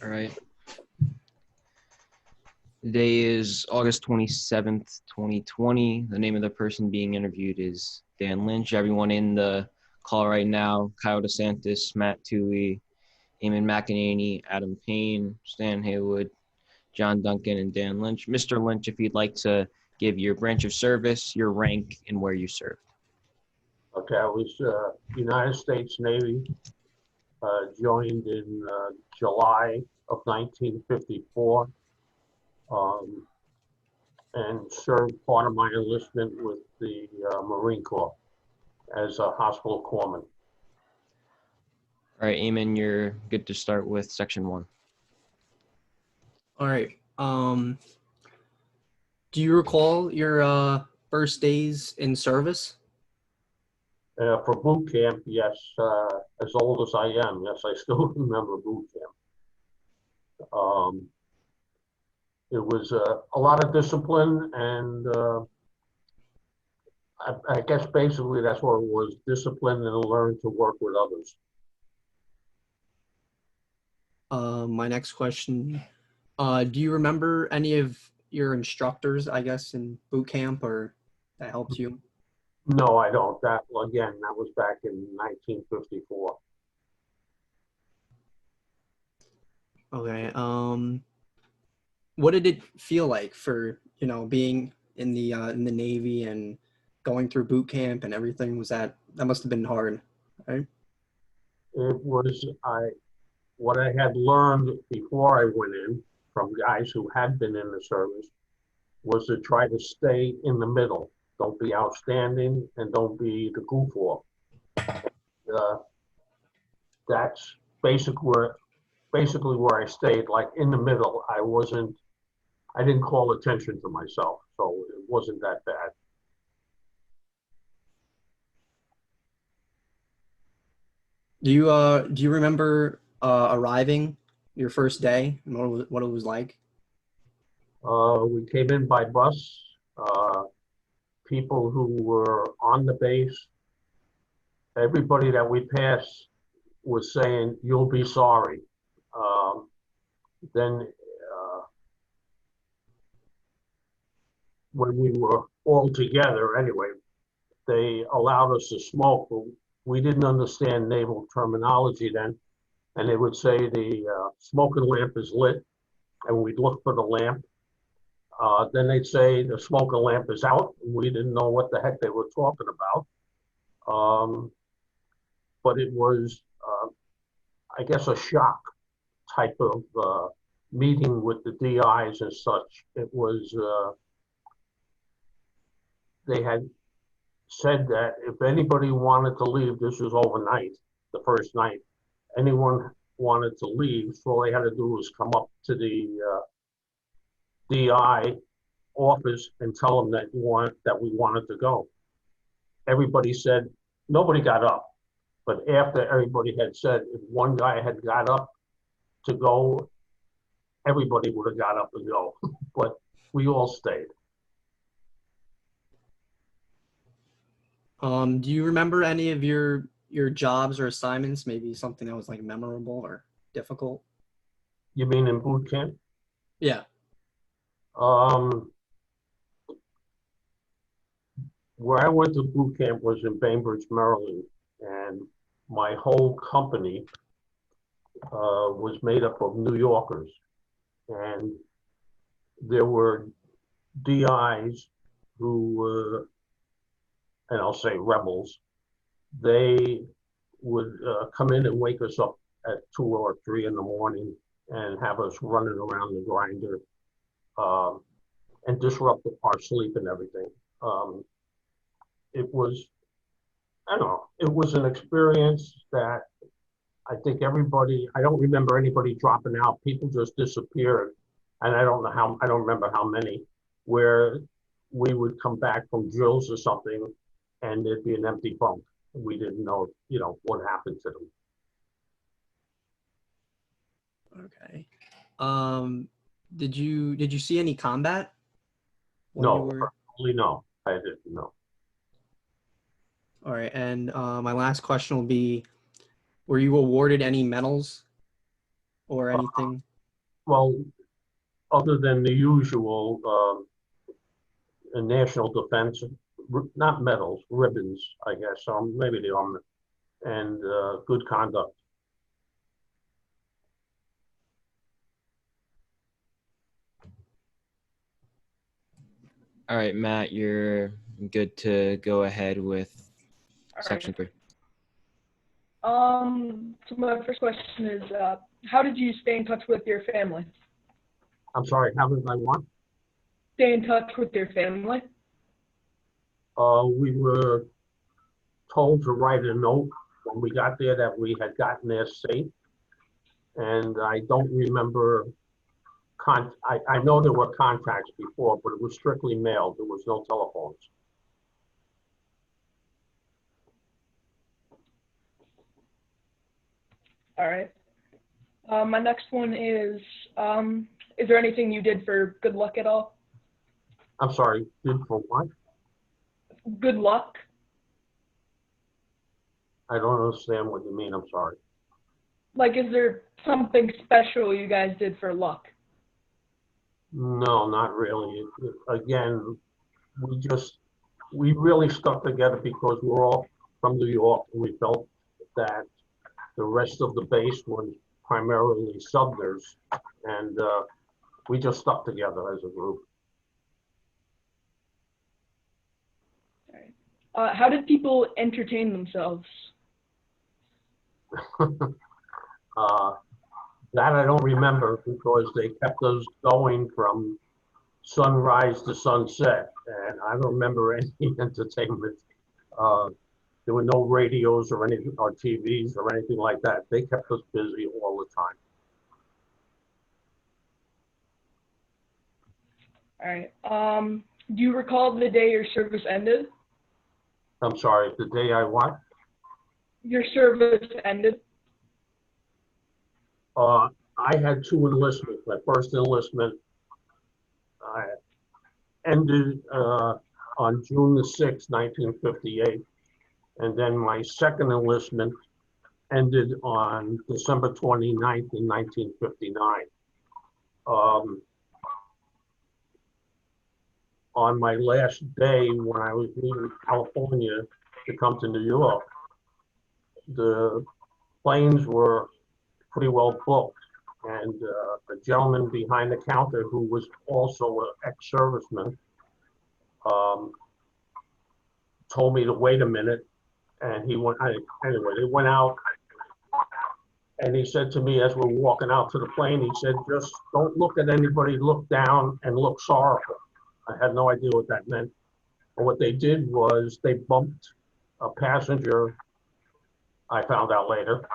All right. Today is August 27th, 2020. The name of the person being interviewed is Dan Lynch. Everyone in the call right now, Kyle DeSantis, Matt Toohey, Eamon McEnany, Adam Payne, Stan Haywood, John Duncan, and Dan Lynch. Mr. Lynch, if you'd like to give your branch of service, your rank, and where you served. Okay, I was United States Navy, joined in July of 1954, um, and served part of my enlistment with the Marine Corps as a hospital corpsman. All right, Eamon, you're good to start with section 1. All right. Do you recall your first days in service? For boot camp, yes, as old as I am, yes, I still remember boot camp. It was a lot of discipline, and I guess basically that's what it was, discipline and learn to work with others. My next question, do you remember any of your instructors, I guess, in boot camp or that helped you? No, I don't. That was back in 1954. Okay. What did it feel like for, being in the Navy and going through boot camp and everything? That must have been hard, right? It was what I had learned before I went in from guys who had been in the service was to try to stay in the middle. Don't be outstanding and don't be the goof off. That's basically where I stayed, like in the middle. I didn't call attention to myself, so it wasn't that bad. Do you remember arriving your first day and what it was like? We came in by bus. People who were on the base, everybody that we passed was saying, "You'll be sorry." Then when we were all together anyway, they allowed us to smoke, but we didn't understand naval terminology then. And they would say the smoking lamp is lit, and we'd look for the lamp. Then they'd say the smoking lamp is out. We didn't know what the heck they were talking about. But it was, I guess, a shock type of meeting with the DIs and such. It was, they had said that if anybody wanted to leave, this was overnight, the first night, anyone wanted to leave, so all they had to do was come up to the DI office and tell them that we wanted to go. Everybody said, nobody got up. But after everybody had said, if one guy had got up to go, everybody would have got up and go. But we all stayed. Do you remember any of your jobs or assignments? Maybe something that was like memorable or difficult? You mean in boot camp? Yeah. Where I went to boot camp was in Bainbridge, Maryland, and my whole company was made up of New Yorkers, and there were DIs who were, and I'll say rebels. They would come in and wake us up at 2 or 3 in the morning and have us running around the grinder and disrupt our sleep and everything. It was, I don't know, it was an experience that I think I don't remember anybody dropping out. People just disappeared. And I don't remember how many, where we would come back from drills or something and there'd be an empty bunk. We didn't know, what happened to them. Okay. Did you see any combat? No, probably no. I didn't know. All right, and my last question will be, were you awarded any medals? or anything? Well, other than the usual national defense, not medals, ribbons, I guess, maybe the army, and good conduct. All right, Matt, you're good to go ahead with All section right. 3. So my first question is, how did you stay in touch with your family? I'm sorry, how did I want? Stay in touch with your family? We were told to write a note when we got there that we had gotten there safe. And I don't remember, I know there were contacts before, but it was strictly mail. There was no telephones. All right. My next one is there anything you did for good luck at all? I'm sorry, did for what? Good luck? I don't understand what you mean, I'm sorry. Like, is there something special you guys did for luck? No, not really. Again, we really stuck together because we're all from New York, and we felt that the rest of the base was primarily Southerners, and we just stuck together as a group. All right. How did people entertain themselves? That I don't remember because they kept us going from sunrise to sunset, and I don't remember any entertainment. There were no radios or anything, or TVs or anything like that. They kept us busy all the time. All right. Do you recall the day your service ended? I'm sorry, the day I what? Your service ended? I had 2 enlistments. My first enlistment ended on June the 6th, 1958. And then my second enlistment ended on December 29th in 1959. On my last day when I was leaving California to come to New York, the planes were pretty well booked. And the gentleman behind the counter, who was also an ex-serviceman, told me to wait a minute. And he went, anyway, they went out. And he said to me as we're walking out to the plane, he said, just don't look at anybody, look down and look sorrowful. I had no idea what that meant. But what they did was they bumped a passenger, I found out later.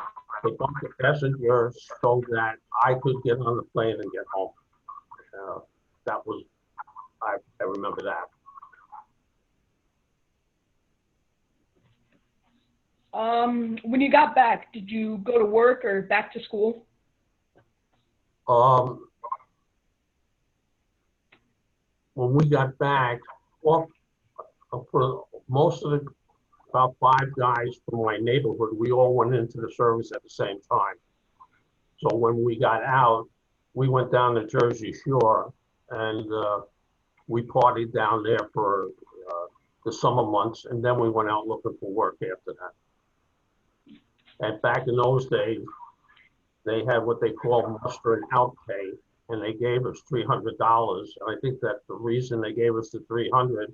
They bumped the passenger so that I could get on the plane and get home. That was, I remember that. When you got back, did you go to work or back to school? When we got back, well, for most of the, about 5 guys from my neighborhood, we all went into the service at the same time. So when we got out, we went down to Jersey Shore and we partied down there for the summer months, and then we went out looking for work after that. And back in those days, they had what they call muster and out pay, and they gave us $300. And I think that the reason they gave us the $300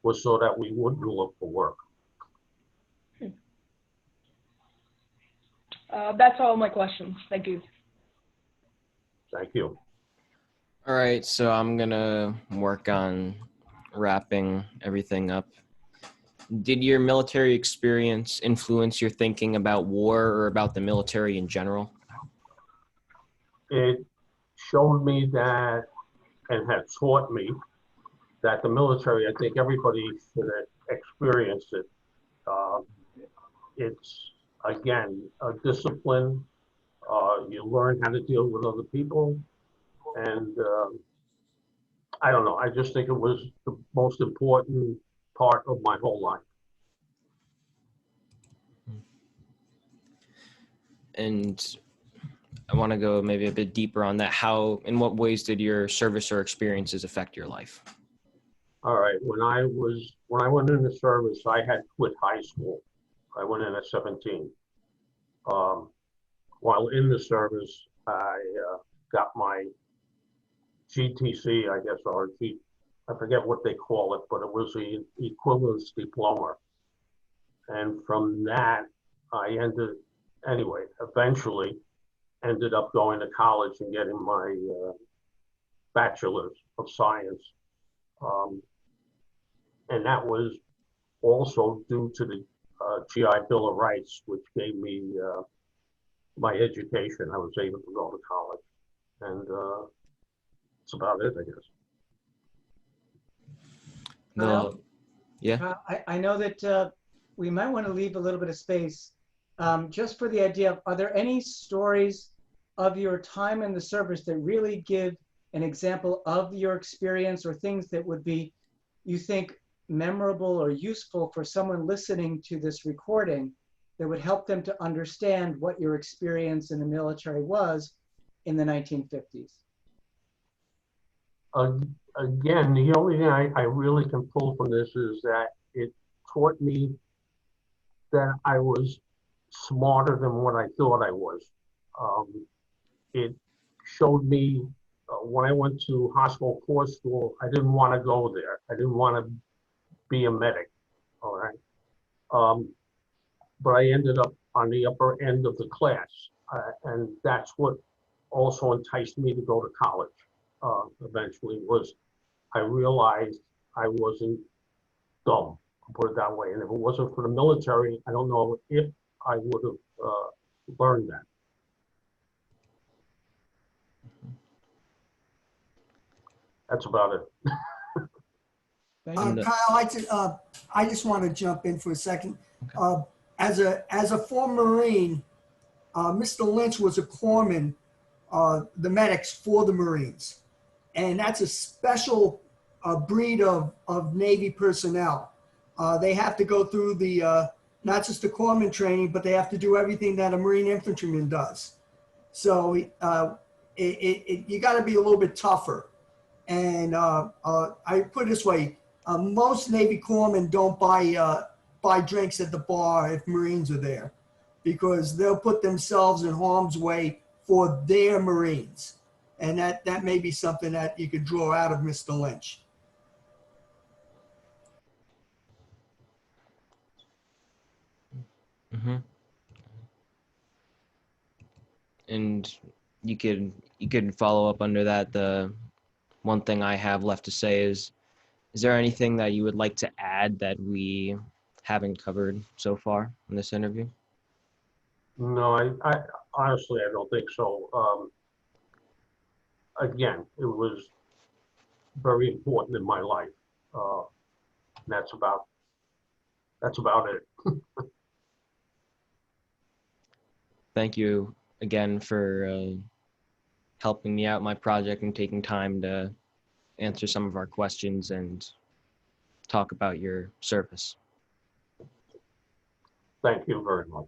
was so that we wouldn't look for work. That's all my questions. Thank you. Thank you. All right, so I'm going to work on wrapping everything up. Did your military experience influence your thinking about war or about the military in general? It showed me that, and had taught me that the military, I think everybody should experience it. It's, again, a discipline. You learn how to deal with other people. And I don't know, I just think it was the most important part of my whole life. And I want to go maybe a bit deeper on that. How, in what ways did your service or experiences affect your life? All right, when I went in the service, I had quit high school. I went in at 17. Um, while in the service, I got my GTC, I guess, or I forget what they call it, but it was the equivalence diploma. And from that, eventually ended up going to college and getting my bachelor's of science. Um, and that was also due to the GI Bill of Rights, which gave me my education. I was able to go to college. And that's about it, I guess. The, yeah. I know that we might want to leave a little bit of space just for the idea of, are there any stories of your time in the service that really give an example of your experience, or things that would be, you think, memorable or useful for someone listening to this recording that would help them to understand what your experience in the military was in the 1950s? Again, the only thing I really can pull from this is that it taught me that I was smarter than what I thought I was. It showed me when I went to hospital corps school, I didn't want to go there. I didn't want to be a medic, all right? But I ended up on the upper end of the class, and that's what also enticed me to go to college. Eventually, was I realized I wasn't dumb, I'll put it that way. And if it wasn't for the military, I don't know if I would have learned that. That's about it. Thank you. Kyle, I just want to jump in for a second. As a former Marine, Mr. Lynch was a corpsman, the medics for the Marines. And that's a special breed of Navy personnel. They have to go through the, not just the corpsman training, but they have to do everything that a Marine infantryman does. So you got to be a little bit tougher. And I put it this way, most Navy corpsmen don't buy drinks at the bar if Marines are there, because they'll put themselves in harm's way for their Marines. And that may be something that you could draw out of Mr. Lynch. Mm-hmm. And you could follow up under that. The one thing I have left to say is there anything that you would like to add that we haven't covered so far in this interview? No, I honestly, I don't think so. Again, it was very important in my life. That's about it. Thank you again for helping me out in my project and taking time to answer some of our questions and talk about your service. Thank you very much.